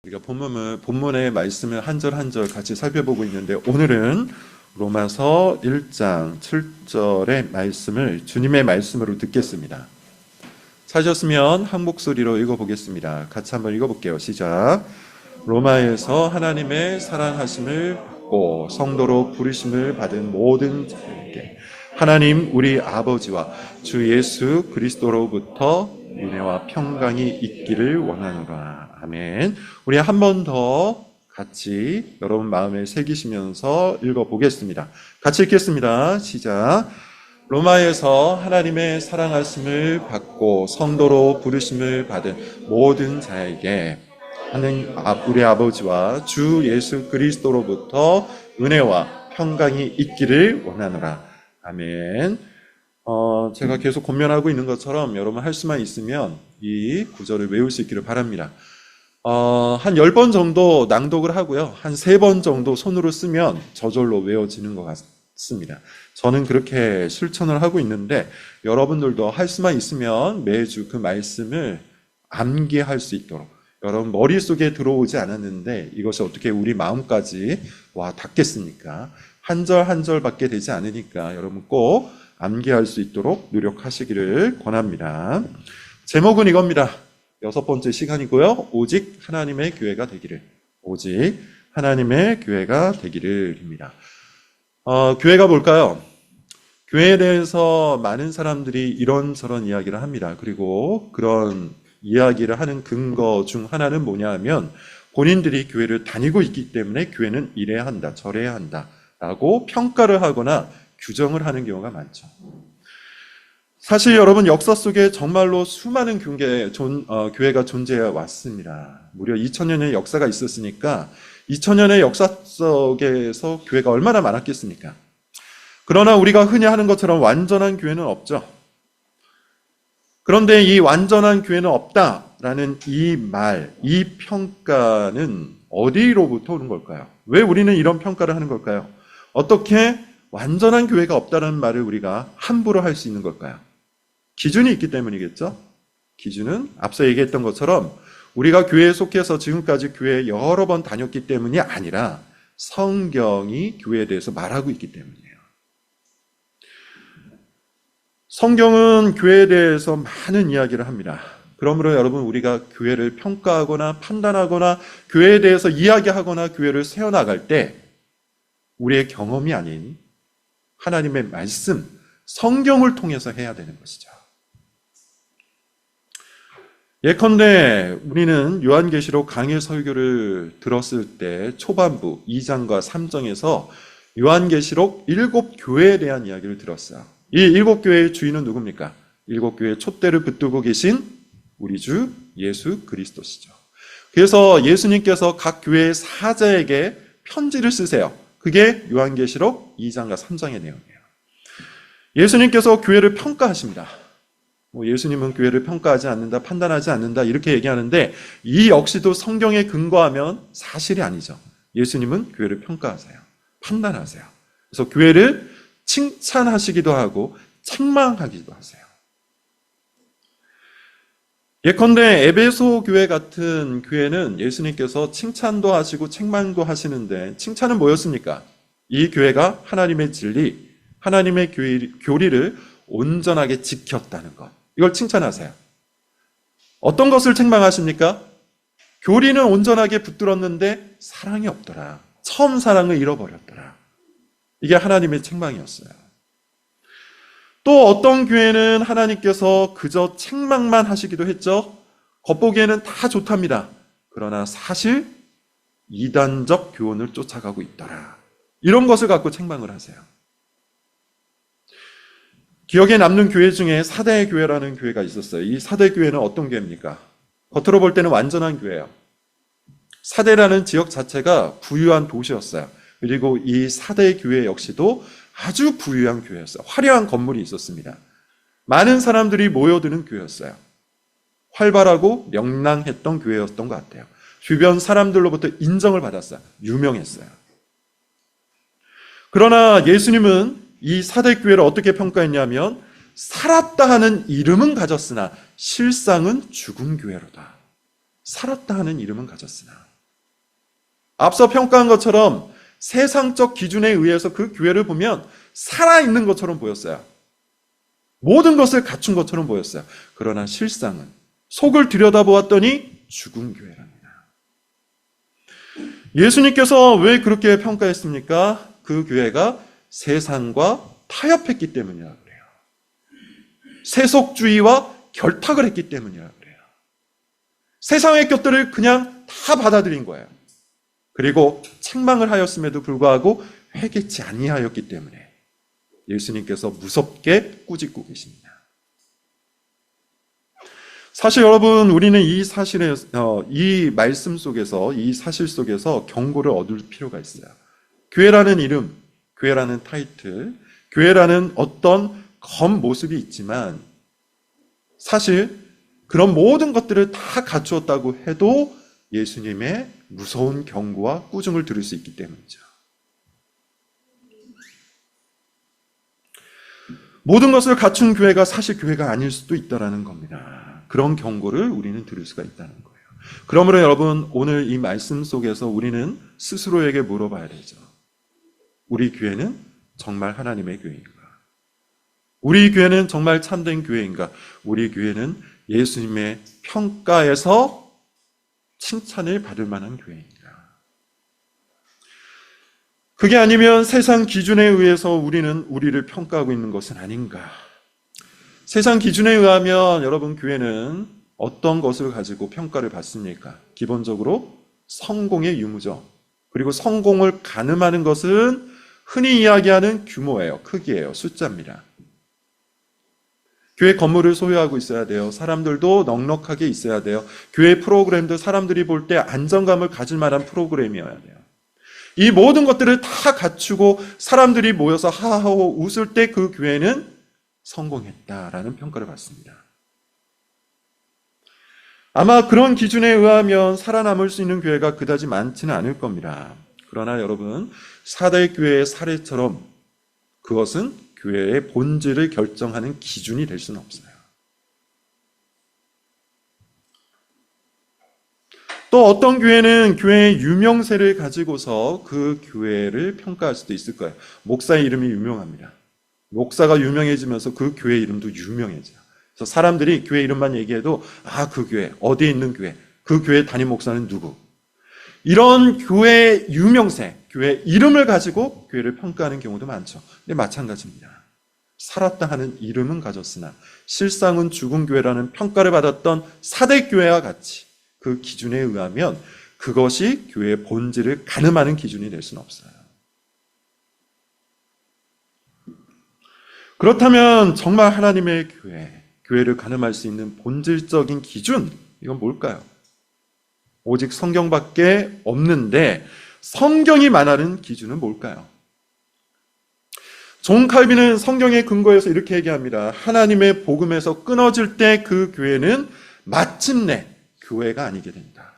우리가 본문의 말씀을 한 절 한 절 같이 살펴보고 있는데, 오늘은 로마서 1장 7절의 말씀을 주님의 말씀으로 듣겠습니다. 찾으셨으면 한 목소리로 읽어보겠습니다. 같이 한번 읽어볼게요. 시작. 로마에서 하나님의 사랑하심을 받고 성도로 부르심을 받은 모든 자에게 하나님 우리 아버지와 주 예수 그리스도로부터 은혜와 평강이 있기를 원하노라. 아멘. 우리 한 번 더 같이 여러분 마음에 새기시면서 읽어보겠습니다. 같이 읽겠습니다. 시작. 로마에서 하나님의 사랑하심을 받고 성도로 부르심을 받은 모든 자에게 하나님 우리 아버지와 주 예수 그리스도로부터 은혜와 평강이 있기를 원하노라. 아멘. 제가 계속 권면하고 있는 것처럼 여러분 할 수만 있으면 이 구절을 외울 수 있기를 바랍니다. 한 10번 정도 낭독을 하고요. 한 3번 정도 손으로 쓰면 저절로 외워지는 것 같습니다. 저는 그렇게 실천을 하고 있는데, 여러분들도 할 수만 있으면 매주 그 말씀을 암기할 수 있도록, 여러분 머릿속에 들어오지 않았는데 이것이 어떻게 우리 마음까지 와 닿겠습니까? 한 절 한 절밖에 되지 않으니까 여러분 꼭 암기할 수 있도록 노력하시기를 권합니다. 제목은 이겁니다. 6번째 시간이고요. 오직 하나님의 교회가 되기를. 오직 하나님의 교회가 되기를입니다. 교회가 뭘까요? 교회에 대해서 많은 사람들이 이런저런 이야기를 합니다. 그리고 그런 이야기를 하는 근거 중 하나는 뭐냐 하면, 본인들이 교회를 다니고 있기 때문에 교회는 이래야 한다, 저래야 한다 라고 평가를 하거나 규정을 하는 경우가 많죠. 사실 여러분, 역사 속에 정말로 수많은 교회가 존재해 왔습니다. 무려 2000년의 역사가 있었으니까 2000년의 역사 속에서 교회가 얼마나 많았겠습니까? 그러나 우리가 흔히 하는 것처럼 완전한 교회는 없죠. 그런데 이 완전한 교회는 없다라는 이 말, 이 평가는 어디로부터 오는 걸까요? 왜 우리는 이런 평가를 하는 걸까요? 어떻게 완전한 교회가 없다는 말을 우리가 함부로 할 수 있는 걸까요? 기준이 있기 때문이겠죠? 기준은 앞서 얘기했던 것처럼 우리가 교회에 속해서 지금까지 교회에 여러 번 다녔기 때문이 아니라 성경이 교회에 대해서 말하고 있기 때문이에요. 성경은 교회에 대해서 많은 이야기를 합니다. 그러므로 여러분, 우리가 교회를 평가하거나 판단하거나 교회에 대해서 이야기하거나 교회를 세워나갈 때 우리의 경험이 아닌 하나님의 말씀, 성경을 통해서 해야 되는 것이죠. 예컨대 우리는 요한계시록 강의 설교를 들었을 때 초반부 2장과 3장에서 요한계시록 7교회에 대한 이야기를 들었어요. 이 7교회의 주인은 누굽니까? 7교회의 촛대를 붙들고 계신 우리 주 예수 그리스도시죠. 그래서 예수님께서 각 교회의 사자에게 편지를 쓰세요. 그게 요한계시록 2장과 3장의 내용이에요. 예수님께서 교회를 평가하십니다. 예수님은 교회를 평가하지 않는다, 판단하지 않는다 이렇게 얘기하는데, 이 역시도 성경에 근거하면 사실이 아니죠. 예수님은 교회를 평가하세요. 판단하세요. 그래서 교회를 칭찬하시기도 하고 책망하기도 하세요. 예컨대 에베소 교회 같은 교회는 예수님께서 칭찬도 하시고 책망도 하시는데, 칭찬은 뭐였습니까? 이 교회가 하나님의 진리, 하나님의 교리를 온전하게 지켰다는 것, 이걸 칭찬하세요. 어떤 것을 책망하십니까? 교리는 온전하게 붙들었는데 사랑이 없더라. 처음 사랑을 잃어버렸더라. 이게 하나님의 책망이었어요. 또 어떤 교회는 하나님께서 그저 책망만 하시기도 했죠. 겉보기에는 다 좋답니다. 그러나 사실 이단적 교훈을 쫓아가고 있더라. 이런 것을 갖고 책망을 하세요. 기억에 남는 교회 중에 사대교회라는 교회가 있었어요. 이 사대교회는 어떤 교회입니까? 겉으로 볼 때는 완전한 교회예요. 사대라는 지역 자체가 부유한 도시였어요. 그리고 이 사대교회 역시도 아주 부유한 교회였어요. 화려한 건물이 있었습니다. 많은 사람들이 모여드는 교회였어요. 활발하고 명랑했던 교회였던 것 같아요. 주변 사람들로부터 인정을 받았어요. 유명했어요. 그러나 예수님은 이 사대교회를 어떻게 평가했냐면, 살았다 하는 이름은 가졌으나 실상은 죽은 교회로다. 살았다 하는 이름은 가졌으나. 앞서 평가한 것처럼 세상적 기준에 의해서 그 교회를 보면 살아있는 것처럼 보였어요. 모든 것을 갖춘 것처럼 보였어요. 그러나 실상은 속을 들여다보았더니 죽은 교회랍니다. 예수님께서 왜 그렇게 평가했습니까? 그 교회가 세상과 타협했기 때문이라 그래요. 세속주의와 결탁을 했기 때문이라 그래요. 세상의 것들을 그냥 다 받아들인 거예요. 그리고 책망을 하였음에도 불구하고 회개치 아니하였기 때문에 예수님께서 무섭게 꾸짖고 계십니다. 사실 여러분, 우리는 이 말씀 속에서, 이 사실 속에서 경고를 얻을 필요가 있어요. 교회라는 이름, 교회라는 타이틀, 교회라는 어떤 겉모습이 있지만 사실 그런 모든 것들을 다 갖추었다고 해도 예수님의 무서운 경고와 꾸중을 들을 수 있기 때문이죠. 모든 것을 갖춘 교회가 사실 교회가 아닐 수도 있다는 겁니다. 그런 경고를 우리는 들을 수가 있다는 거예요. 그러므로 여러분, 오늘 이 말씀 속에서 우리는 스스로에게 물어봐야 되죠. 우리 교회는 정말 하나님의 교회인가? 우리 교회는 정말 참된 교회인가? 우리 교회는 예수님의 평가에서 칭찬을 받을 만한 교회인가? 그게 아니면 세상 기준에 의해서 우리는 우리를 평가하고 있는 것은 아닌가? 세상 기준에 의하면 여러분, 교회는 어떤 것을 가지고 평가를 받습니까? 기본적으로 성공의 유무죠. 그리고 성공을 가늠하는 것은 흔히 이야기하는 규모예요. 크기예요. 숫자입니다. 교회 건물을 소유하고 있어야 돼요. 사람들도 넉넉하게 있어야 돼요. 교회 프로그램도 사람들이 볼 때 안정감을 가질 만한 프로그램이어야 돼요. 이 모든 것들을 다 갖추고 사람들이 모여서 하하호 웃을 때 그 교회는 성공했다라는 평가를 받습니다. 아마 그런 기준에 의하면 살아남을 수 있는 교회가 그다지 많지는 않을 겁니다. 그러나 여러분, 사대 교회의 사례처럼 그것은 교회의 본질을 결정하는 기준이 될 수는 없어요. 또 어떤 교회는 교회의 유명세를 가지고서 그 교회를 평가할 수도 있을 거예요. 목사의 이름이 유명합니다. 목사가 유명해지면서 그 교회 이름도 유명해져요. 그래서 사람들이 교회 이름만 얘기해도 그 교회, 어디에 있는 교회, 그 교회 담임 목사는 누구. 이런 교회 유명세, 교회 이름을 가지고 교회를 평가하는 경우도 많죠. 근데 마찬가지입니다. 살았다 하는 이름은 가졌으나 실상은 죽은 교회라는 평가를 받았던 사대 교회와 같이 그 기준에 의하면 그것이 교회의 본질을 가늠하는 기준이 될 수는 없어요. 그렇다면 정말 하나님의 교회를 가늠할 수 있는 본질적인 기준, 이건 뭘까요? 오직 성경밖에 없는데 성경이 말하는 기준은 뭘까요? 존 칼빈은 성경의 근거에서 이렇게 얘기합니다. 하나님의 복음에서 끊어질 때 그 교회는 마침내 교회가 아니게 된다.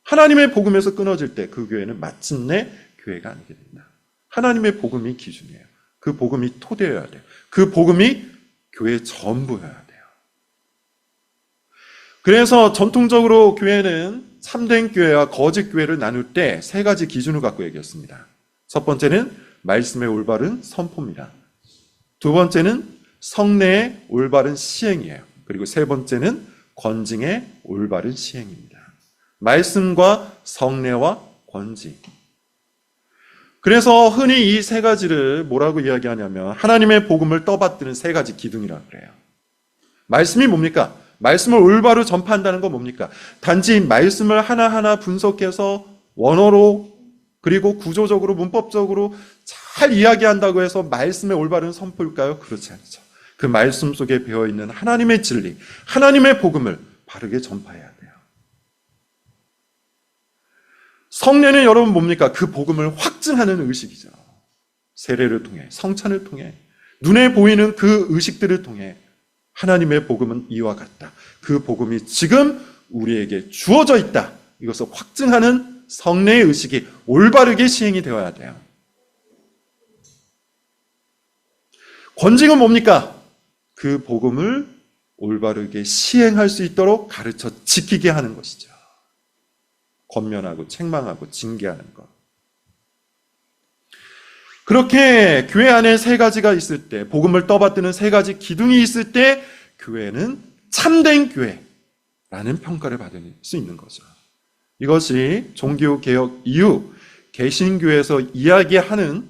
하나님의 복음에서 끊어질 때 그 교회는 마침내 교회가 아니게 된다. 하나님의 복음이 기준이에요. 그 복음이 토대여야 돼요. 그 복음이 교회의 전부여야 돼요. 그래서 전통적으로 교회는 참된 교회와 거짓 교회를 나눌 때 세 가지 기준을 갖고 얘기했습니다. 첫 번째는 말씀의 올바른 선포입니다. 두 번째는 성례의 올바른 시행이에요. 그리고 세 번째는 권징의 올바른 시행입니다. 말씀과 성례와 권징. 그래서 흔히 이 세 가지를 뭐라고 이야기하냐면 하나님의 복음을 떠받드는 세 가지 기둥이라고 그래요. 말씀이 뭡니까? 말씀을 올바로 전파한다는 건 뭡니까? 단지 말씀을 하나하나 분석해서 원어로 그리고 구조적으로 문법적으로 잘 이야기한다고 해서 말씀의 올바른 선포일까요? 그렇지 않죠. 그 말씀 속에 배어있는 하나님의 진리, 하나님의 복음을 바르게 전파해야 돼요. 성례는 여러분 뭡니까? 그 복음을 확증하는 의식이죠. 세례를 통해, 성찬을 통해, 눈에 보이는 그 의식들을 통해 하나님의 복음은 이와 같다. 그 복음이 지금 우리에게 주어져 있다. 이것을 확증하는 성례의 의식이 올바르게 시행이 되어야 돼요. 권징은 뭡니까? 그 복음을 올바르게 시행할 수 있도록 가르쳐 지키게 하는 것이죠. 권면하고 책망하고 징계하는 것. 그렇게 교회 안에 세 가지가 있을 때, 복음을 떠받드는 세 가지 기둥이 있을 때 교회는 참된 교회라는 평가를 받을 수 있는 거죠. 이것이 종교개혁 이후 개신교에서 이야기하는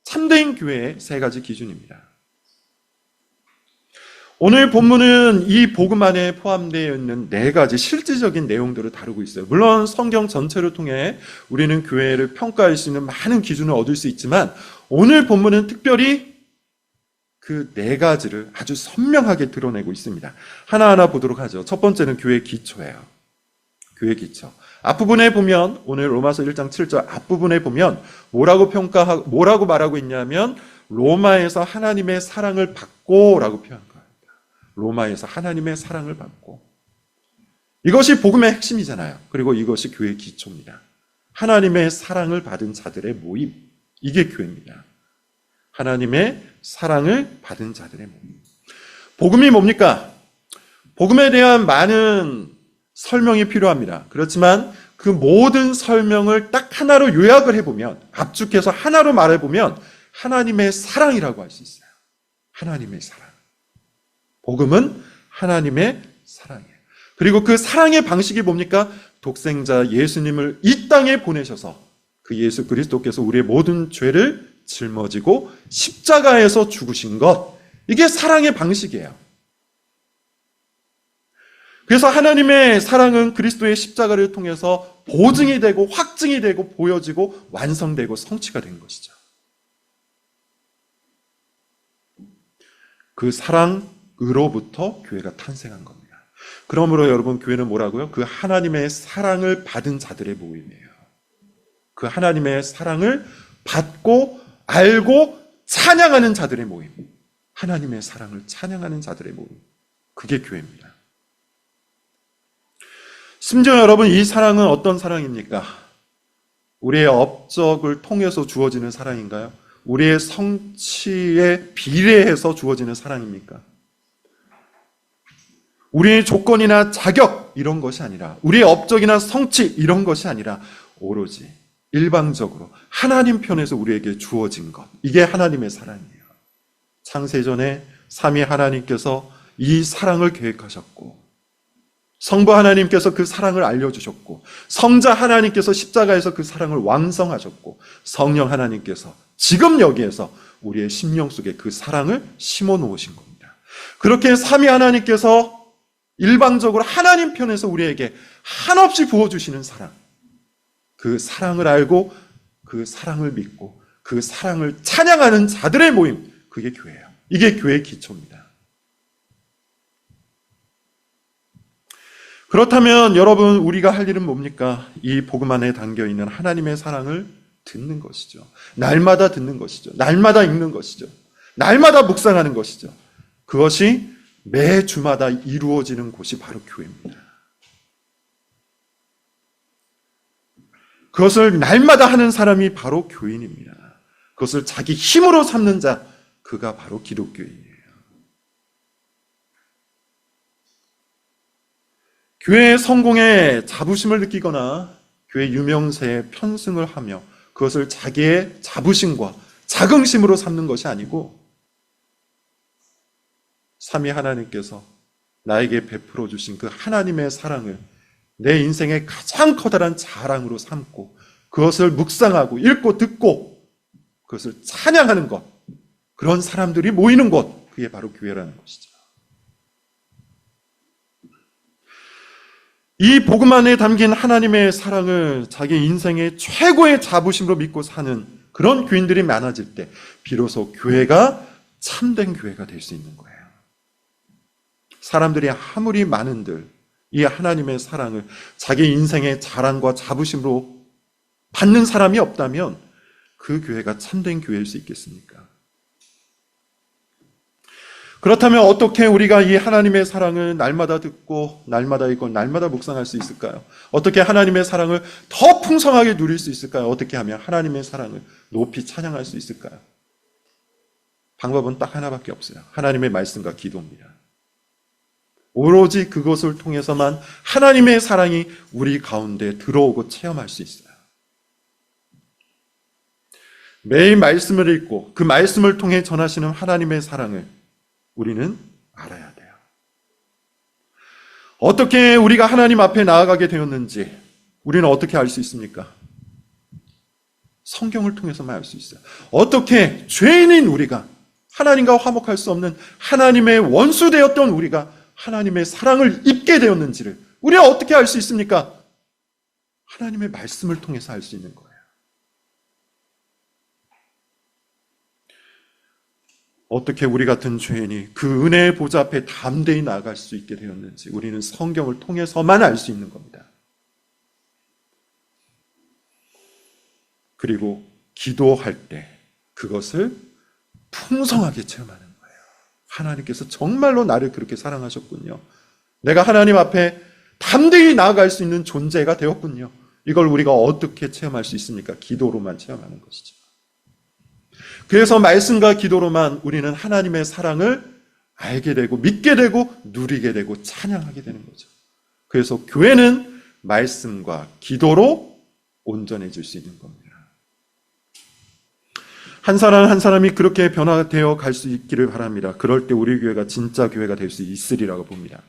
참된 교회의 세 가지 기준입니다. 오늘 본문은 이 복음 안에 포함되어 있는 네 가지 실질적인 내용들을 다루고 있어요. 물론 성경 전체를 통해 우리는 교회를 평가할 수 있는 많은 기준을 얻을 수 있지만 오늘 본문은 특별히 그 네 가지를 아주 선명하게 드러내고 있습니다. 하나하나 보도록 하죠. 첫 번째는 교회 기초예요. 교회 기초. 앞부분에 보면 오늘 로마서 1장 7절 앞부분에 보면 뭐라고 말하고 있냐면 로마에서 하나님의 사랑을 받고라고 표현한 거예요. 로마에서 하나님의 사랑을 받고. 이것이 복음의 핵심이잖아요. 그리고 이것이 교회의 기초입니다. 하나님의 사랑을 받은 자들의 모임. 이게 교회입니다. 하나님의 사랑을 받은 자들의 모임. 복음이 뭡니까? 복음에 대한 많은 설명이 필요합니다. 그렇지만 그 모든 설명을 딱 하나로 요약을 해보면, 압축해서 하나로 말해보면 하나님의 사랑이라고 할 수 있어요. 하나님의 사랑. 복음은 하나님의 사랑이에요. 그리고 그 사랑의 방식이 뭡니까? 독생자 예수님을 이 땅에 보내셔서 그 예수 그리스도께서 우리의 모든 죄를 짊어지고 십자가에서 죽으신 것. 이게 사랑의 방식이에요. 그래서 하나님의 사랑은 그리스도의 십자가를 통해서 보증이 되고 확증이 되고 보여지고 완성되고 성취가 된 것이죠. 그 사랑으로부터 교회가 탄생한 겁니다. 그러므로 여러분, 교회는 뭐라고요? 그 하나님의 사랑을 받은 자들의 모임이에요. 그 하나님의 사랑을 받고 알고 찬양하는 자들의 모임. 하나님의 사랑을 찬양하는 자들의 모임. 그게 교회입니다. 심지어 여러분, 이 사랑은 어떤 사랑입니까? 우리의 업적을 통해서 주어지는 사랑인가요? 우리의 성취에 비례해서 주어지는 사랑입니까? 우리의 조건이나 자격 이런 것이 아니라, 우리의 업적이나 성취 이런 것이 아니라 오로지 일방적으로 하나님 편에서 우리에게 주어진 것. 이게 하나님의 사랑이에요. 창세전에 삼위 하나님께서 이 사랑을 계획하셨고, 성부 하나님께서 그 사랑을 알려주셨고, 성자 하나님께서 십자가에서 그 사랑을 완성하셨고, 성령 하나님께서 지금 여기에서 우리의 심령 속에 그 사랑을 심어 놓으신 겁니다. 그렇게 삼위 하나님께서 일방적으로 하나님 편에서 우리에게 한없이 부어주시는 사랑, 그 사랑을 알고 그 사랑을 믿고 그 사랑을 찬양하는 자들의 모임, 그게 교회예요. 이게 교회의 기초입니다. 그렇다면 여러분, 우리가 할 일은 뭡니까? 이 복음 안에 담겨있는 하나님의 사랑을 듣는 것이죠. 날마다 듣는 것이죠. 날마다 읽는 것이죠. 날마다 묵상하는 것이죠. 그것이 매주마다 이루어지는 곳이 바로 교회입니다. 그것을 날마다 하는 사람이 바로 교인입니다. 그것을 자기 힘으로 삼는 자, 그가 바로 기독교인이에요. 교회의 성공에 자부심을 느끼거나 교회 유명세에 편승을 하며 그것을 자기의 자부심과 자긍심으로 삼는 것이 아니고, 삼위 하나님께서 나에게 베풀어 주신 그 하나님의 사랑을 내 인생의 가장 커다란 자랑으로 삼고 그것을 묵상하고 읽고 듣고 그것을 찬양하는 것, 그런 사람들이 모이는 곳, 그게 바로 교회라는 것이죠. 이 복음 안에 담긴 하나님의 사랑을 자기 인생의 최고의 자부심으로 믿고 사는 그런 교인들이 많아질 때 비로소 교회가 참된 교회가 될 수 있는 거예요. 사람들이 아무리 많은들 이 하나님의 사랑을 자기 인생의 자랑과 자부심으로 받는 사람이 없다면 그 교회가 참된 교회일 수 있겠습니까? 그렇다면 어떻게 우리가 이 하나님의 사랑을 날마다 듣고 날마다 읽고 날마다 묵상할 수 있을까요? 어떻게 하나님의 사랑을 더 풍성하게 누릴 수 있을까요? 어떻게 하면 하나님의 사랑을 높이 찬양할 수 있을까요? 방법은 딱 하나밖에 없어요. 하나님의 말씀과 기도입니다. 오로지 그것을 통해서만 하나님의 사랑이 우리 가운데 들어오고 체험할 수 있어요. 매일 말씀을 읽고 그 말씀을 통해 전하시는 하나님의 사랑을 우리는 알아야 돼요. 어떻게 우리가 하나님 앞에 나아가게 되었는지 우리는 어떻게 알 수 있습니까? 성경을 통해서만 알 수 있어요. 어떻게 죄인인 우리가 하나님과 화목할 수 없는 하나님의 원수 되었던 우리가 하나님의 사랑을 입게 되었는지를 우리가 어떻게 알 수 있습니까? 하나님의 말씀을 통해서 알 수 있는 거예요. 어떻게 우리 같은 죄인이 그 은혜의 보좌 앞에 담대히 나아갈 수 있게 되었는지 우리는 성경을 통해서만 알 수 있는 겁니다. 그리고 기도할 때 그것을 풍성하게 체험하는 거예요. 하나님께서 정말로 나를 그렇게 사랑하셨군요. 내가 하나님 앞에 담대히 나아갈 수 있는 존재가 되었군요. 이걸 우리가 어떻게 체험할 수 있습니까? 기도로만 체험하는 것이죠. 그래서 말씀과 기도로만 우리는 하나님의 사랑을 알게 되고 믿게 되고 누리게 되고 찬양하게 되는 거죠. 그래서 교회는 말씀과 기도로 온전해질 수 있는 겁니다. 한 사람 한 사람이 그렇게 변화되어 갈 수 있기를 바랍니다. 그럴 때 우리 교회가 진짜 교회가 될 수 있으리라고 봅니다.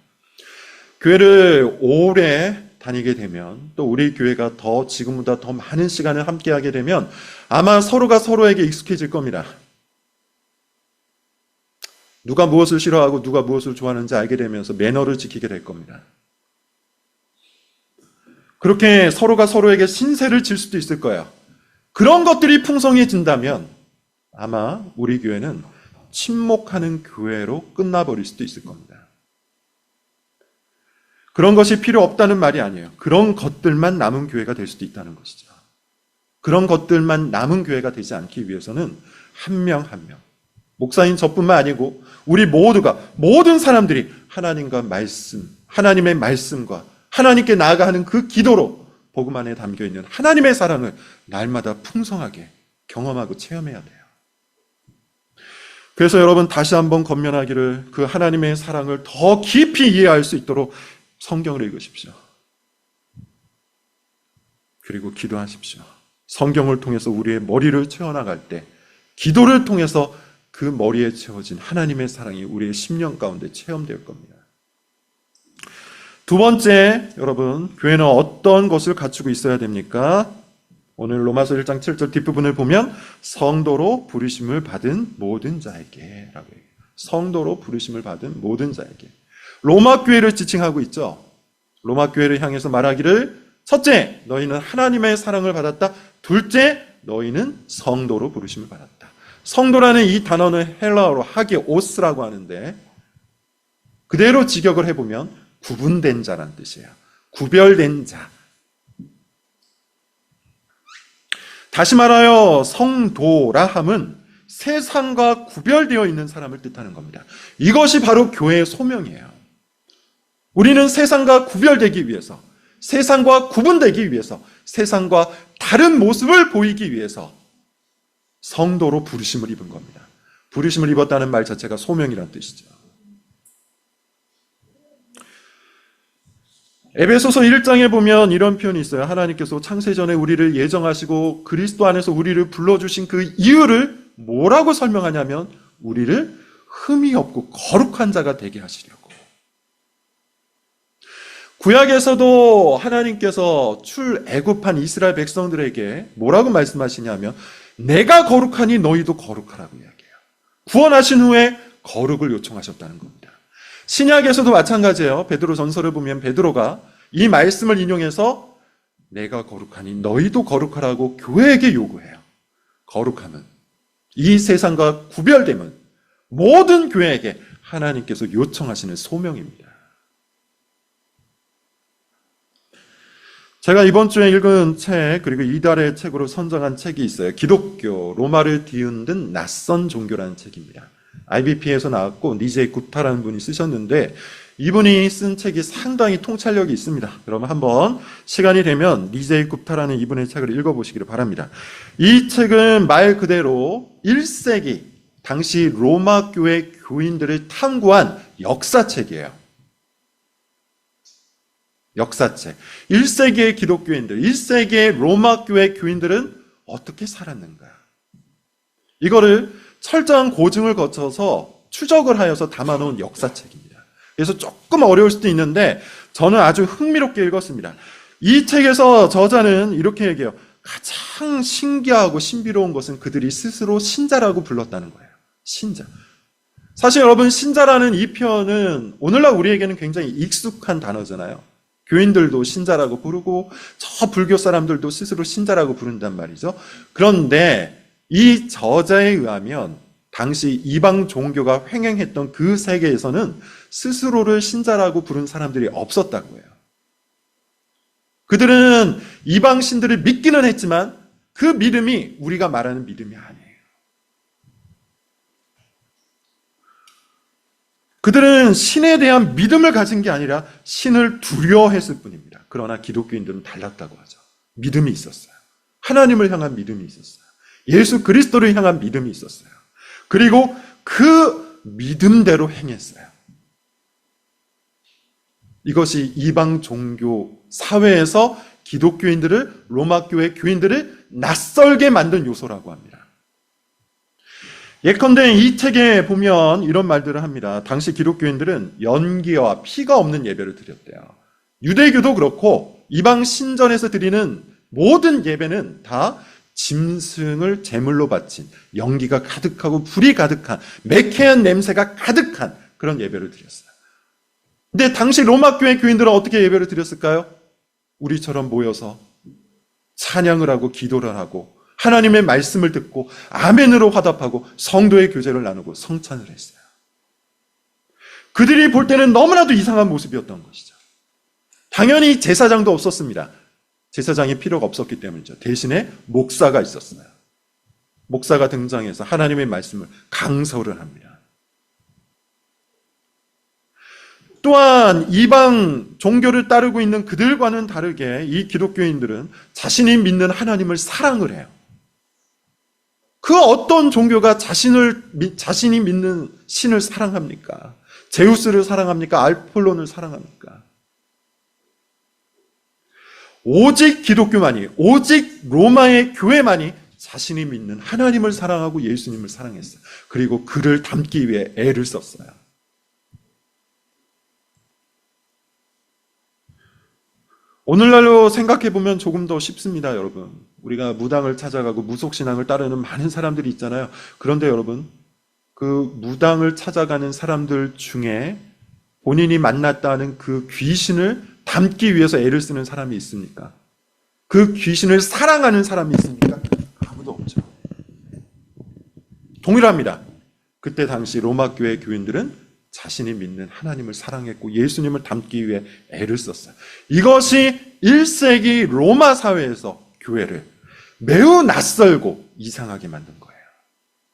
교회를 오래 다니게 되면 또 우리 교회가 더 지금보다 더 많은 시간을 함께하게 되면 아마 서로가 서로에게 익숙해질 겁니다. 누가 무엇을 싫어하고 누가 무엇을 좋아하는지 알게 되면서 매너를 지키게 될 겁니다. 그렇게 서로가 서로에게 신세를 질 수도 있을 거예요. 그런 것들이 풍성해진다면 아마 우리 교회는 침묵하는 교회로 끝나버릴 수도 있을 겁니다. 그런 것이 필요 없다는 말이 아니에요. 그런 것들만 남은 교회가 될 수도 있다는 것이죠. 그런 것들만 남은 교회가 되지 않기 위해서는 한 명 한 명, 목사인 저뿐만 아니고 우리 모두가, 모든 사람들이 하나님과 말씀, 하나님의 말씀과 하나님께 나아가는 그 기도로 복음 안에 담겨있는 하나님의 사랑을 날마다 풍성하게 경험하고 체험해야 돼요. 그래서 여러분 다시 한번 권면하기를 그 하나님의 사랑을 더 깊이 이해할 수 있도록 성경을 읽으십시오. 그리고 기도하십시오. 성경을 통해서 우리의 머리를 채워나갈 때 기도를 통해서 그 머리에 채워진 하나님의 사랑이 우리의 심령 가운데 체험될 겁니다. 두 번째, 여러분, 교회는 어떤 것을 갖추고 있어야 됩니까? 오늘 로마서 1장 7절 뒷부분을 보면 성도로 부르심을 받은 모든 자에게 라고 해요. 성도로 부르심을 받은 모든 자에게. 로마 교회를 지칭하고 있죠. 로마 교회를 향해서 말하기를 첫째, 너희는 하나님의 사랑을 받았다. 둘째, 너희는 성도로 부르심을 받았다. 성도라는 이 단어는 헬라어로 하게오스라고 하는데 그대로 직역을 해보면 구분된 자란 뜻이에요. 구별된 자. 다시 말하여 성도라 함은 세상과 구별되어 있는 사람을 뜻하는 겁니다. 이것이 바로 교회의 소명이에요. 우리는 세상과 구별되기 위해서, 세상과 구분되기 위해서, 세상과 다른 모습을 보이기 위해서 성도로 부르심을 입은 겁니다. 부르심을 입었다는 말 자체가 소명이란 뜻이죠. 에베소서 1장에 보면 이런 표현이 있어요. 하나님께서 창세전에 우리를 예정하시고 그리스도 안에서 우리를 불러주신 그 이유를 뭐라고 설명하냐면 우리를 흠이 없고 거룩한 자가 되게 하시려고. 구약에서도 하나님께서 출애굽한 이스라엘 백성들에게 뭐라고 말씀하시냐면 내가 거룩하니 너희도 거룩하라고 이야기해요. 구원하신 후에 거룩을 요청하셨다는 겁니다. 신약에서도 마찬가지예요. 베드로 전서를 보면 베드로가 이 말씀을 인용해서 내가 거룩하니 너희도 거룩하라고 교회에게 요구해요. 거룩함은, 이 세상과 구별됨은 모든 교회에게 하나님께서 요청하시는 소명입니다. 제가 이번 주에 읽은 책, 그리고 이달의 책으로 선정한 책이 있어요. 기독교, 로마를 뒤흔든 낯선 종교라는 책입니다. IBP에서 나왔고 니제이 굽타라는 분이 쓰셨는데 이분이 쓴 책이 상당히 통찰력이 있습니다. 여러분 한번 시간이 되면 니제이 굽타라는 이분의 책을 읽어보시기를 바랍니다. 이 책은 말 그대로 1세기 당시 로마 교회 교인들을 탐구한 역사책이에요. 역사책. 1세기의 기독교인들, 1세기의 로마 교회 교인들은 어떻게 살았는가? 이거를 철저한 고증을 거쳐서 추적을 하여서 담아놓은 역사책입니다. 그래서 조금 어려울 수도 있는데 저는 아주 흥미롭게 읽었습니다. 이 책에서 저자는 이렇게 얘기해요. 가장 신기하고 신비로운 것은 그들이 스스로 신자라고 불렀다는 거예요. 신자. 사실 여러분, 신자라는 이 표현은 오늘날 우리에게는 굉장히 익숙한 단어잖아요. 교인들도 신자라고 부르고 저 불교 사람들도 스스로 신자라고 부른단 말이죠. 그런데 이 저자에 의하면 당시 이방 종교가 횡행했던 그 세계에서는 스스로를 신자라고 부른 사람들이 없었다고 해요. 그들은 이방 신들을 믿기는 했지만 그 믿음이 우리가 말하는 믿음이 아니에요. 그들은 신에 대한 믿음을 가진 게 아니라 신을 두려워했을 뿐입니다. 그러나 기독교인들은 달랐다고 하죠. 믿음이 있었어요. 하나님을 향한 믿음이 있었어요. 예수 그리스도를 향한 믿음이 있었어요. 그리고 그 믿음대로 행했어요. 이것이 이방 종교 사회에서 기독교인들을, 로마 교회 교인들을 낯설게 만든 요소라고 합니다. 예컨대 이 책에 보면 이런 말들을 합니다. 당시 기독교인들은 연기와 피가 없는 예배를 드렸대요. 유대교도 그렇고 이방 신전에서 드리는 모든 예배는 다 짐승을 제물로 바친, 연기가 가득하고 불이 가득한, 매캐한 냄새가 가득한 그런 예배를 드렸어요. 근데 당시 로마 교회 교인들은 어떻게 예배를 드렸을까요? 우리처럼 모여서 찬양을 하고 기도를 하고 하나님의 말씀을 듣고 아멘으로 화답하고 성도의 교제를 나누고 성찬을 했어요. 그들이 볼 때는 너무나도 이상한 모습이었던 것이죠. 당연히 제사장도 없었습니다. 제사장이 필요가 없었기 때문이죠. 대신에 목사가 있었어요. 목사가 등장해서 하나님의 말씀을 강설을 합니다. 또한 이방 종교를 따르고 있는 그들과는 다르게 이 기독교인들은 자신이 믿는 하나님을 사랑을 해요. 그 어떤 종교가 자신이 믿는 신을 사랑합니까? 제우스를 사랑합니까? 알폴론을 사랑합니까? 오직 기독교만이, 오직 로마의 교회만이 자신이 믿는 하나님을 사랑하고 예수님을 사랑했어요. 그리고 그를 닮기 위해 애를 썼어요. 오늘날로 생각해보면 조금 더 쉽습니다, 여러분. 우리가 무당을 찾아가고 무속신앙을 따르는 많은 사람들이 있잖아요. 그런데 여러분, 그 무당을 찾아가는 사람들 중에 본인이 만났다는 그 귀신을 닮기 위해서 애를 쓰는 사람이 있습니까? 그 귀신을 사랑하는 사람이 있습니까? 아무도 없죠. 동일합니다. 그때 당시 로마 교회 교인들은 자신이 믿는 하나님을 사랑했고 예수님을 닮기 위해 애를 썼어요. 이것이 1세기 로마 사회에서 교회를 매우 낯설고 이상하게 만든 거예요.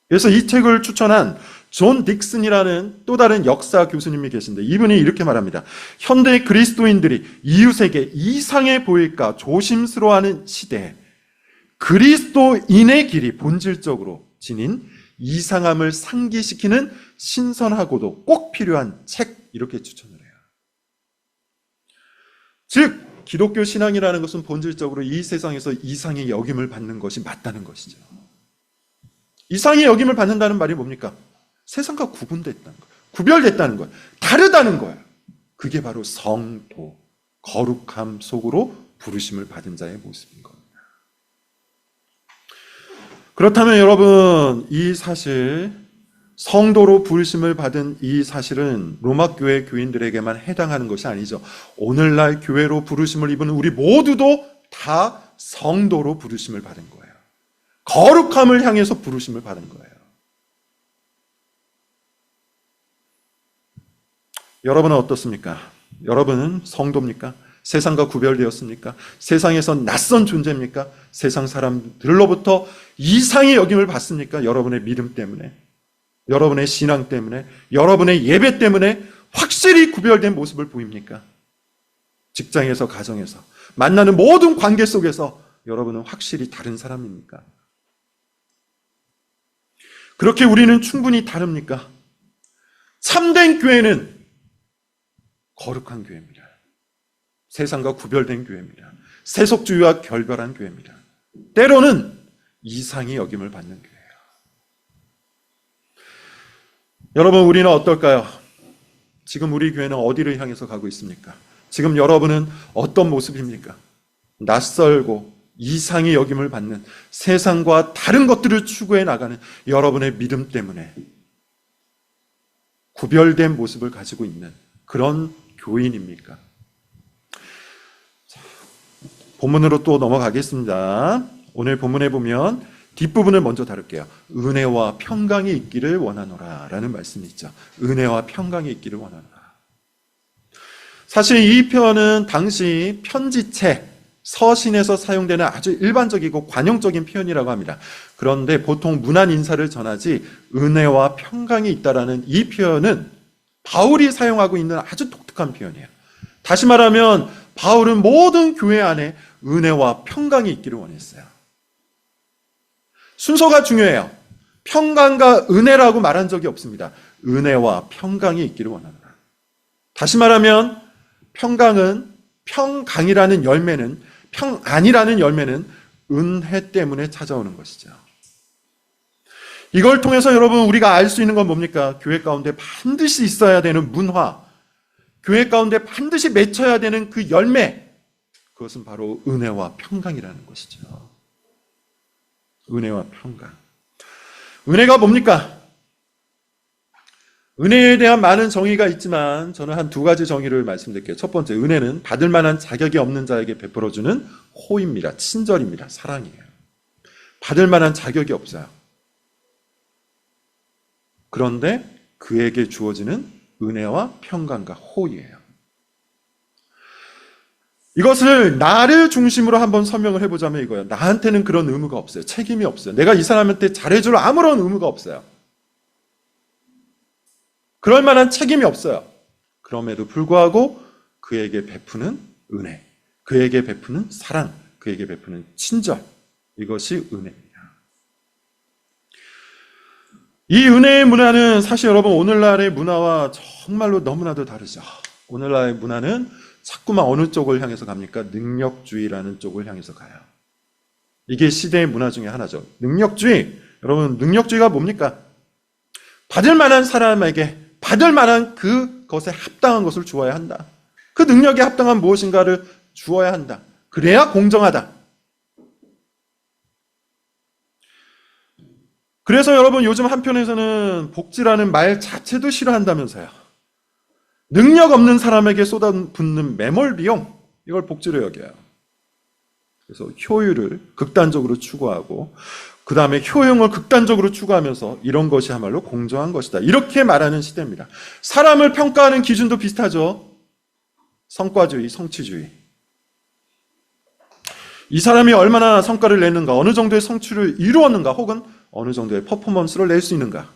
그래서 이 책을 추천한 존 딕슨이라는 또 다른 역사 교수님이 계신데 이분이 이렇게 말합니다. 현대 그리스도인들이 이웃에게 이상해 보일까 조심스러워하는 시대에 그리스도인의 길이 본질적으로 지닌 이상함을 상기시키는 신선하고도 꼭 필요한 책, 이렇게 추천을 해요. 즉 기독교 신앙이라는 것은 본질적으로 이 세상에서 이상의 여김을 받는 것이 맞다는 것이죠. 이상의 여김을 받는다는 말이 뭡니까? 세상과 구분됐다는 거예요. 구별됐다는 거예요. 다르다는 거예요. 그게 바로 성도, 거룩함 속으로 부르심을 받은 자의 모습인 겁니다. 그렇다면 여러분, 이 사실, 성도로 부르심을 받은 이 사실은 로마 교회 교인들에게만 해당하는 것이 아니죠. 오늘날 교회로 부르심을 입은 우리 모두도 다 성도로 부르심을 받은 거예요. 거룩함을 향해서 부르심을 받은 거예요. 여러분은 어떻습니까? 여러분은 성도입니까? 세상과 구별되었습니까? 세상에서 낯선 존재입니까? 세상 사람들로부터 이상의 여김을 받습니까? 여러분의 믿음 때문에, 여러분의 신앙 때문에, 여러분의 예배 때문에 확실히 구별된 모습을 보입니까? 직장에서, 가정에서, 만나는 모든 관계 속에서 여러분은 확실히 다른 사람입니까? 그렇게 우리는 충분히 다릅니까? 참된 교회는 거룩한 교회입니다. 세상과 구별된 교회입니다. 세속주의와 결별한 교회입니다. 때로는 이상히 여김을 받는 교회예요. 여러분, 우리는 어떨까요? 지금 우리 교회는 어디를 향해서 가고 있습니까? 지금 여러분은 어떤 모습입니까? 낯설고 이상히 여김을 받는, 세상과 다른 것들을 추구해 나가는 여러분의 믿음 때문에 구별된 모습을 가지고 있는 그런 교인입니까? 본문으로 또 넘어가겠습니다. 오늘 본문에 보면 뒷부분을 먼저 다룰게요. 은혜와 평강이 있기를 원하노라 라는 말씀이 있죠. 은혜와 평강이 있기를 원하노라. 사실 이 표현은 당시 편지체, 서신에서 사용되는 아주 일반적이고 관용적인 표현이라고 합니다. 그런데 보통 문안 인사를 전하지 은혜와 평강이 있다라는 이 표현은 바울이 사용하고 있는 아주 독특한 표현이에요. 다시 말하면 바울은 모든 교회 안에 은혜와 평강이 있기를 원했어요. 순서가 중요해요. 평강과 은혜라고 말한 적이 없습니다. 은혜와 평강이 있기를 원하노라. 다시 말하면 평강이라는 열매는, 평안이라는 열매는 은혜 때문에 찾아오는 것이죠. 이걸 통해서 여러분, 우리가 알 수 있는 건 뭡니까? 교회 가운데 반드시 있어야 되는 문화, 교회 가운데 반드시 맺혀야 되는 그 열매, 그것은 바로 은혜와 평강이라는 것이죠. 은혜와 평강. 은혜가 뭡니까? 은혜에 대한 많은 정의가 있지만 저는 한 두 가지 정의를 말씀드릴게요. 첫 번째, 은혜는 받을 만한 자격이 없는 자에게 베풀어주는 호입니다. 친절입니다. 사랑이에요. 받을 만한 자격이 없어요. 그런데 그에게 주어지는 은혜와 평강과 호의예요. 이것을 나를 중심으로 한번 설명을 해보자면 이거예요. 나한테는 그런 의무가 없어요. 책임이 없어요. 내가 이 사람한테 잘해줄 아무런 의무가 없어요. 그럴 만한 책임이 없어요. 그럼에도 불구하고 그에게 베푸는 은혜, 그에게 베푸는 사랑, 그에게 베푸는 친절, 이것이 은혜입니다. 이 은혜의 문화는 사실 여러분, 오늘날의 문화와 정말로 너무나도 다르죠. 오늘날의 문화는 자꾸만 어느 쪽을 향해서 갑니까? 능력주의라는 쪽을 향해서 가요. 이게 시대의 문화 중에 하나죠. 능력주의. 여러분, 능력주의가 뭡니까? 받을 만한 사람에게 받을 만한 그것에 합당한 것을 주어야 한다. 그 능력에 합당한 무엇인가를 주어야 한다. 그래야 공정하다. 그래서 여러분, 요즘 한편에서는 복지라는 말 자체도 싫어한다면서요. 능력 없는 사람에게 쏟아붓는 매몰 비용, 이걸 복지로 여겨요. 그래서 효율을 극단적으로 추구하고 그 다음에 효용을 극단적으로 추구하면서 이런 것이야말로 공정한 것이다, 이렇게 말하는 시대입니다. 사람을 평가하는 기준도 비슷하죠. 성과주의, 성취주의. 이 사람이 얼마나 성과를 냈는가, 어느 정도의 성취를 이루었는가, 혹은 어느 정도의 퍼포먼스를 낼 수 있는가,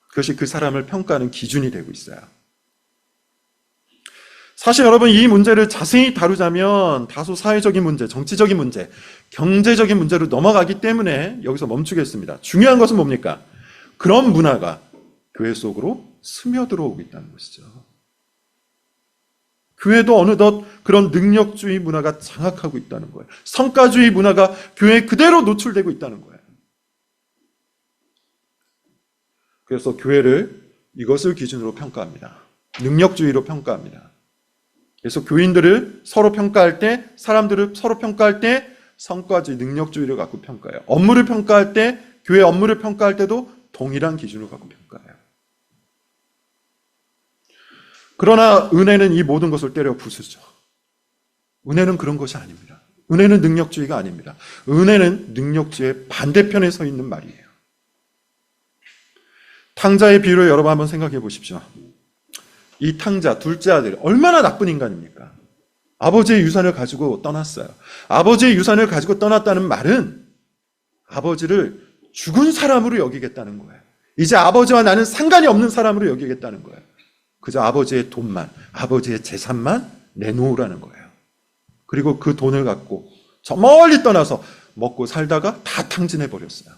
그것이 그 사람을 평가하는 기준이 되고 있어요. 사실 여러분, 이 문제를 자세히 다루자면 다소 사회적인 문제, 정치적인 문제, 경제적인 문제로 넘어가기 때문에 여기서 멈추겠습니다. 중요한 것은 뭡니까? 그런 문화가 교회 속으로 스며들어오고 있다는 것이죠. 교회도 어느덧 그런 능력주의 문화가 장악하고 있다는 거예요. 성과주의 문화가 교회에 그대로 노출되고 있다는 거예요. 그래서 교회를 이것을 기준으로 평가합니다. 능력주의로 평가합니다. 그래서 교인들을 서로 평가할 때, 사람들을 서로 평가할 때 성과주의, 능력주의를 갖고 평가해요. 업무를 평가할 때, 교회 업무를 평가할 때도 동일한 기준을 갖고 평가해요. 그러나 은혜는 이 모든 것을 때려 부수죠. 은혜는 그런 것이 아닙니다. 은혜는 능력주의가 아닙니다. 은혜는 능력주의의 반대편에 서 있는 말이에요. 탕자의 비유를 여러분 한번 생각해 보십시오. 이 탕자, 둘째 아들, 얼마나 나쁜 인간입니까? 아버지의 유산을 가지고 떠났어요. 아버지의 유산을 가지고 떠났다는 말은 아버지를 죽은 사람으로 여기겠다는 거예요. 이제 아버지와 나는 상관이 없는 사람으로 여기겠다는 거예요. 그저 아버지의 돈만, 아버지의 재산만 내놓으라는 거예요. 그리고 그 돈을 갖고 저 멀리 떠나서 먹고 살다가 다 탕진해 버렸어요.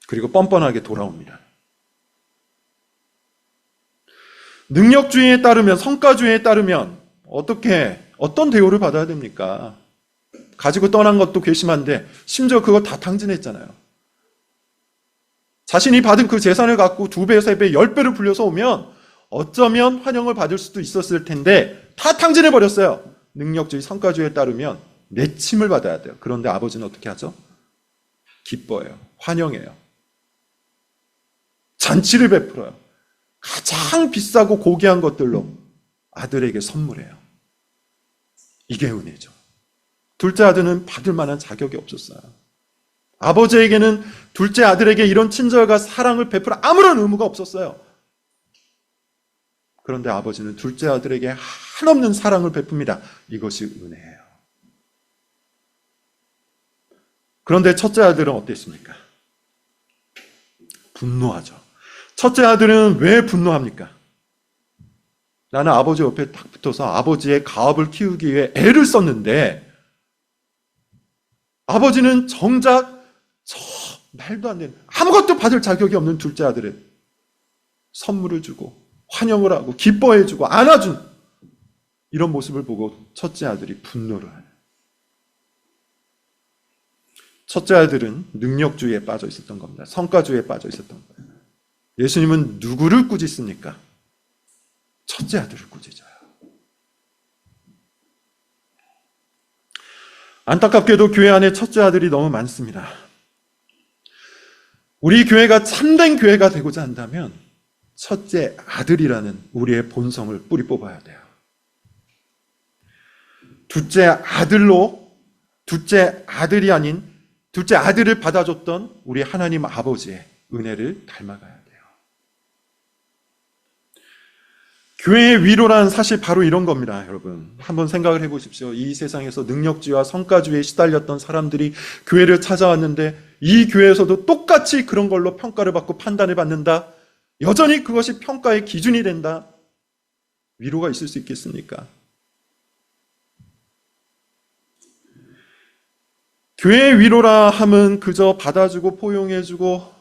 그리고 뻔뻔하게 돌아옵니다. 능력주의에 따르면, 성과주의에 따르면 어떤 대우를 받아야 됩니까? 가지고 떠난 것도 괘씸한데 심지어 그거 다 탕진했잖아요. 자신이 받은 그 재산을 갖고 2배, 3배, 10배를 불려서 오면 어쩌면 환영을 받을 수도 있었을 텐데 다 탕진해버렸어요. 능력주의, 성과주의에 따르면 내침을 받아야 돼요. 그런데 아버지는 어떻게 하죠? 기뻐해요. 환영해요. 잔치를 베풀어요. 가장 비싸고 고귀한 것들로 아들에게 선물해요. 이게 은혜죠. 둘째 아들은 받을 만한 자격이 없었어요. 아버지에게는 둘째 아들에게 이런 친절과 사랑을 베풀 아무런 의무가 없었어요. 그런데 아버지는 둘째 아들에게 한없는 사랑을 베풉니다. 이것이 은혜예요. 그런데 첫째 아들은 어땠습니까? 분노하죠. 첫째 아들은 왜 분노합니까? 나는 아버지 옆에 딱 붙어서 아버지의 가업을 키우기 위해 애를 썼는데 아버지는 정작 말도 안 되는, 아무것도 받을 자격이 없는 둘째 아들에 선물을 주고 환영을 하고 기뻐해주고 안아준 이런 모습을 보고 첫째 아들이 분노를 해요. 첫째 아들은 능력주의에 빠져 있었던 겁니다. 성과주의에 빠져 있었던 거예요. 예수님은 누구를 꾸짖습니까? 첫째 아들을 꾸짖어요. 안타깝게도 교회 안에 첫째 아들이 너무 많습니다. 우리 교회가 참된 교회가 되고자 한다면 첫째 아들이라는 우리의 본성을 뿌리 뽑아야 돼요. 둘째 아들로, 둘째 아들이 아닌 둘째 아들을 받아줬던 우리 하나님 아버지의 은혜를 닮아가야 돼요. 교회의 위로란 사실 바로 이런 겁니다, 여러분. 한번 생각을 해보십시오. 이 세상에서 능력주의와 성과주의에 시달렸던 사람들이 교회를 찾아왔는데 이 교회에서도 똑같이 그런 걸로 평가를 받고 판단을 받는다. 여전히 그것이 평가의 기준이 된다. 위로가 있을 수 있겠습니까? 교회의 위로라 함은 그저 받아주고 포용해주고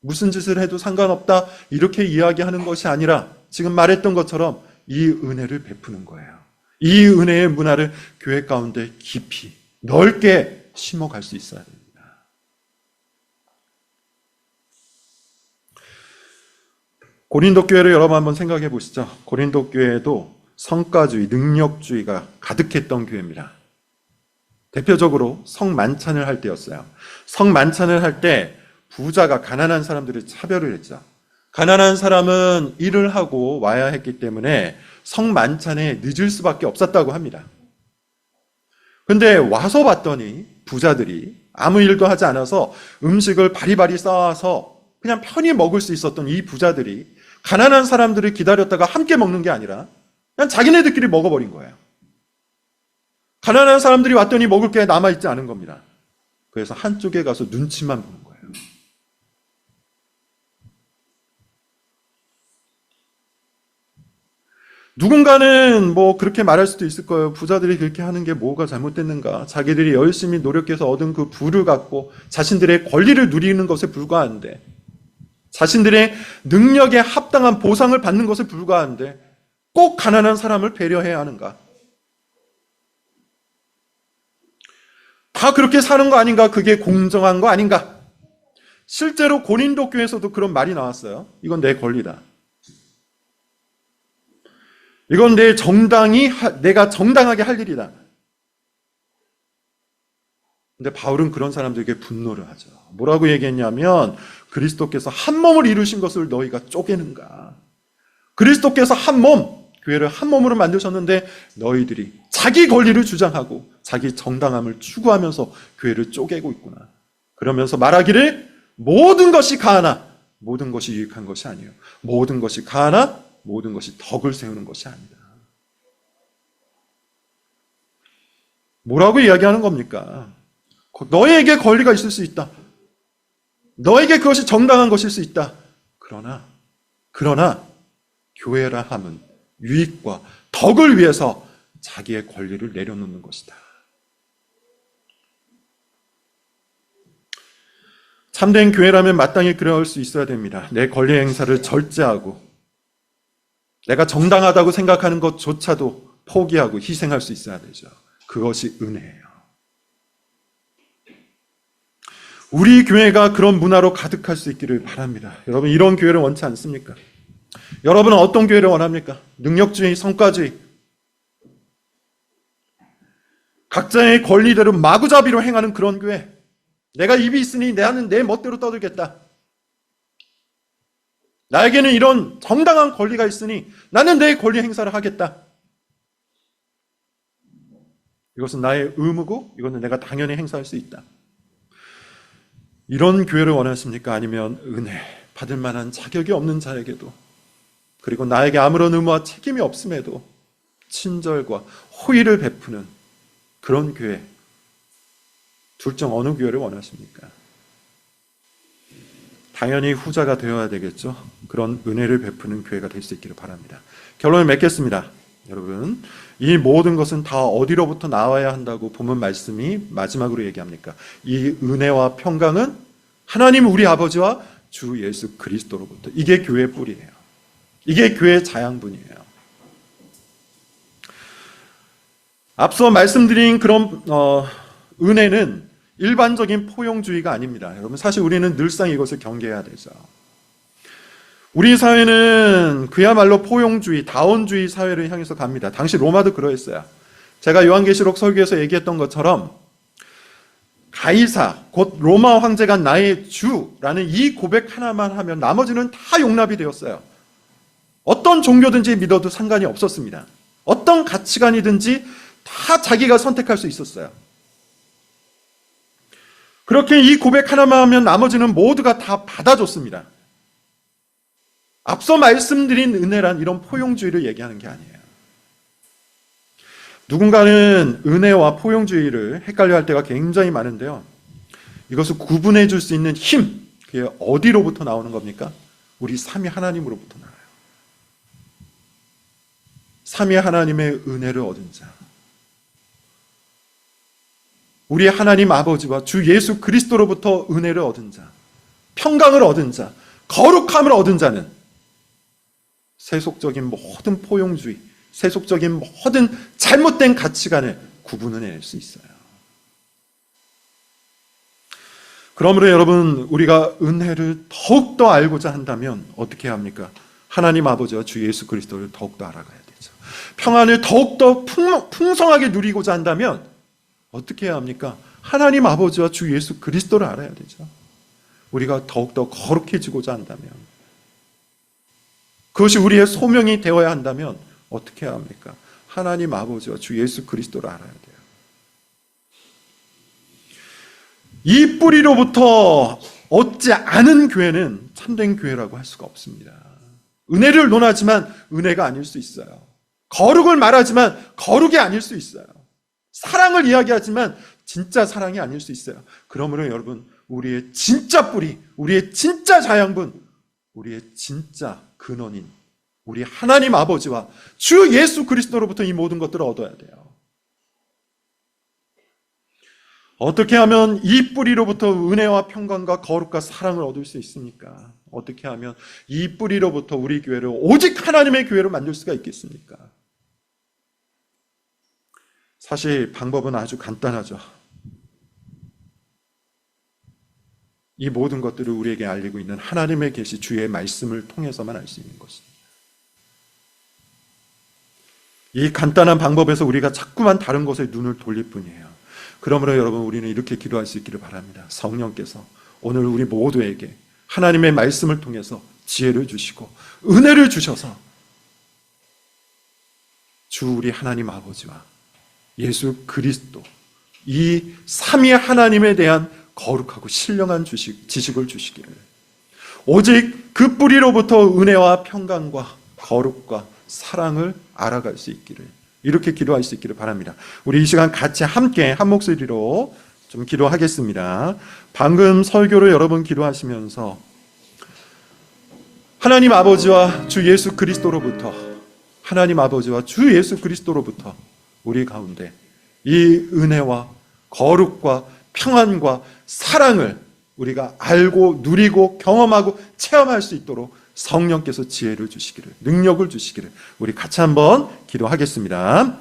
무슨 짓을 해도 상관없다 이렇게 이야기하는 것이 아니라 지금 말했던 것처럼 이 은혜를 베푸는 거예요. 이 은혜의 문화를 교회 가운데 깊이 넓게 심어갈 수 있어야 됩니다. 고린도 교회를 여러분 한번 생각해 보시죠. 고린도 교회도 성과주의, 능력주의가 가득했던 교회입니다. 대표적으로 성만찬을 할 때였어요. 성만찬을 할 때 부자가 가난한 사람들을 차별을 했죠. 가난한 사람은 일을 하고 와야 했기 때문에 성만찬에 늦을 수밖에 없었다고 합니다. 근데 와서 봤더니 부자들이 아무 일도 하지 않아서 음식을 바리바리 쌓아서 그냥 편히 먹을 수 있었던 이 부자들이 가난한 사람들을 기다렸다가 함께 먹는 게 아니라 그냥 자기네들끼리 먹어버린 거예요. 가난한 사람들이 왔더니 먹을 게 남아있지 않은 겁니다. 그래서 한쪽에 가서 눈치만 보는 거예요. 누군가는 뭐 그렇게 말할 수도 있을 거예요. 부자들이 그렇게 하는 게 뭐가 잘못됐는가? 자기들이 열심히 노력해서 얻은 그 부를 갖고 자신들의 권리를 누리는 것에 불과한데, 자신들의 능력에 합당한 보상을 받는 것에 불과한데 꼭 가난한 사람을 배려해야 하는가? 다 그렇게 사는 거 아닌가? 그게 공정한 거 아닌가? 실제로 고린도 교회에서도 그런 말이 나왔어요. 이건 내 권리다. 이건 내가 정당하게 할 일이다. 근데 바울은 그런 사람들에게 분노를 하죠. 뭐라고 얘기했냐면 그리스도께서 한 몸을 이루신 것을 너희가 쪼개는가? 그리스도께서 한 몸, 교회를 한 몸으로 만드셨는데 너희들이 자기 권리를 주장하고 자기 정당함을 추구하면서 교회를 쪼개고 있구나. 그러면서 말하기를 모든 것이 가하나 모든 것이 유익한 것이 아니에요. 모든 것이 가하나 모든 것이 덕을 세우는 것이 아니다. 뭐라고 이야기하는 겁니까? 너에게 권리가 있을 수 있다. 너에게 그것이 정당한 것일 수 있다. 그러나 교회라 함은 유익과 덕을 위해서 자기의 권리를 내려놓는 것이다. 참된 교회라면 마땅히 그럴 수 있어야 됩니다. 내 권리 행사를 절제하고 내가 정당하다고 생각하는 것조차도 포기하고 희생할 수 있어야 되죠. 그것이 은혜예요. 우리 교회가 그런 문화로 가득할 수 있기를 바랍니다. 여러분, 이런 교회를 원치 않습니까? 여러분은 어떤 교회를 원합니까? 능력주의, 성과주의, 각자의 권리대로 마구잡이로 행하는 그런 교회. 내가 입이 있으니 나는 내 멋대로 떠들겠다. 나에게는 이런 정당한 권리가 있으니 나는 내 권리 행사를 하겠다. 이것은 나의 의무고 이것은 내가 당연히 행사할 수 있다. 이런 교회를 원하십니까? 아니면 은혜 받을 만한 자격이 없는 자에게도, 그리고 나에게 아무런 의무와 책임이 없음에도 친절과 호의를 베푸는 그런 교회, 둘 중 어느 교회를 원하십니까? 당연히 후자가 되어야 되겠죠. 그런 은혜를 베푸는 교회가 될 수 있기를 바랍니다. 결론을 맺겠습니다. 여러분, 이 모든 것은 다 어디로부터 나와야 한다고 본문 말씀이 마지막으로 얘기합니까? 이 은혜와 평강은 하나님 우리 아버지와 주 예수 그리스도로부터. 이게 교회의 뿌리예요. 이게 교회의 자양분이에요. 앞서 말씀드린 그런 은혜는 일반적인 포용주의가 아닙니다. 여러분, 사실 우리는 늘상 이것을 경계해야 되죠. 우리 사회는 그야말로 포용주의, 다원주의 사회를 향해서 갑니다. 당시 로마도 그러했어요. 제가 요한계시록 설교에서 얘기했던 것처럼 가이사, 곧 로마 황제가 나의 주라는 이 고백 하나만 하면 나머지는 다 용납이 되었어요. 어떤 종교든지 믿어도 상관이 없었습니다. 어떤 가치관이든지 다 자기가 선택할 수 있었어요. 그렇게 이 고백 하나만 하면 나머지는 모두가 다 받아줬습니다. 앞서 말씀드린 은혜란 이런 포용주의를 얘기하는 게 아니에요. 누군가는 은혜와 포용주의를 헷갈려 할 때가 굉장히 많은데요. 이것을 구분해 줄 수 있는 힘, 그게 어디로부터 나오는 겁니까? 우리 삼위 하나님으로부터 나와요. 삼위 하나님의 은혜를 얻은 자, 우리 하나님 아버지와 주 예수 그리스도로부터 은혜를 얻은 자, 평강을 얻은 자, 거룩함을 얻은 자는 세속적인 모든 포용주의, 세속적인 모든 잘못된 가치관을 구분해낼 수 있어요. 그러므로 여러분, 우리가 은혜를 더욱더 알고자 한다면 어떻게 해야 합니까? 하나님 아버지와 주 예수 그리스도를 더욱더 알아가야 되죠. 평안을 더욱더 풍성하게 누리고자 한다면 어떻게 해야 합니까? 하나님 아버지와 주 예수 그리스도를 알아야 되죠. 우리가 더욱더 거룩해지고자 한다면, 그것이 우리의 소명이 되어야 한다면 어떻게 해야 합니까? 하나님 아버지와 주 예수 그리스도를 알아야 돼요. 이 뿌리로부터 얻지 않은 교회는 참된 교회라고 할 수가 없습니다. 은혜를 논하지만 은혜가 아닐 수 있어요. 거룩을 말하지만 거룩이 아닐 수 있어요. 사랑을 이야기하지만 진짜 사랑이 아닐 수 있어요. 그러므로 여러분, 우리의 진짜 뿌리, 우리의 진짜 자양분, 우리의 진짜 근원인 우리 하나님 아버지와 주 예수 그리스도로부터 이 모든 것들을 얻어야 돼요. 어떻게 하면 이 뿌리로부터 은혜와 평강과 거룩과 사랑을 얻을 수 있습니까? 어떻게 하면 이 뿌리로부터 우리 교회를 오직 하나님의 교회로 만들 수가 있겠습니까? 사실 방법은 아주 간단하죠. 이 모든 것들을 우리에게 알리고 있는 하나님의 계시, 주의 말씀을 통해서만 알 수 있는 것입니다. 이 간단한 방법에서 우리가 자꾸만 다른 것에 눈을 돌릴 뿐이에요. 그러므로 여러분, 우리는 이렇게 기도할 수 있기를 바랍니다. 성령께서 오늘 우리 모두에게 하나님의 말씀을 통해서 지혜를 주시고 은혜를 주셔서 주 우리 하나님 아버지와 예수 그리스도, 이 삼위 하나님에 대한 거룩하고 신령한 지식을 주시기를, 오직 그 뿌리로부터 은혜와 평강과 거룩과 사랑을 알아갈 수 있기를, 이렇게 기도할 수 있기를 바랍니다. 우리 이 시간 같이 함께 한 목소리로 좀 기도하겠습니다. 방금 설교를 여러분 기도하시면서 하나님 아버지와 주 예수 그리스도로부터, 하나님 아버지와 주 예수 그리스도로부터 우리 가운데 이 은혜와 거룩과 평안과 사랑을 우리가 알고 누리고 경험하고 체험할 수 있도록 성령께서 지혜를 주시기를, 능력을 주시기를 우리 같이 한번 기도하겠습니다.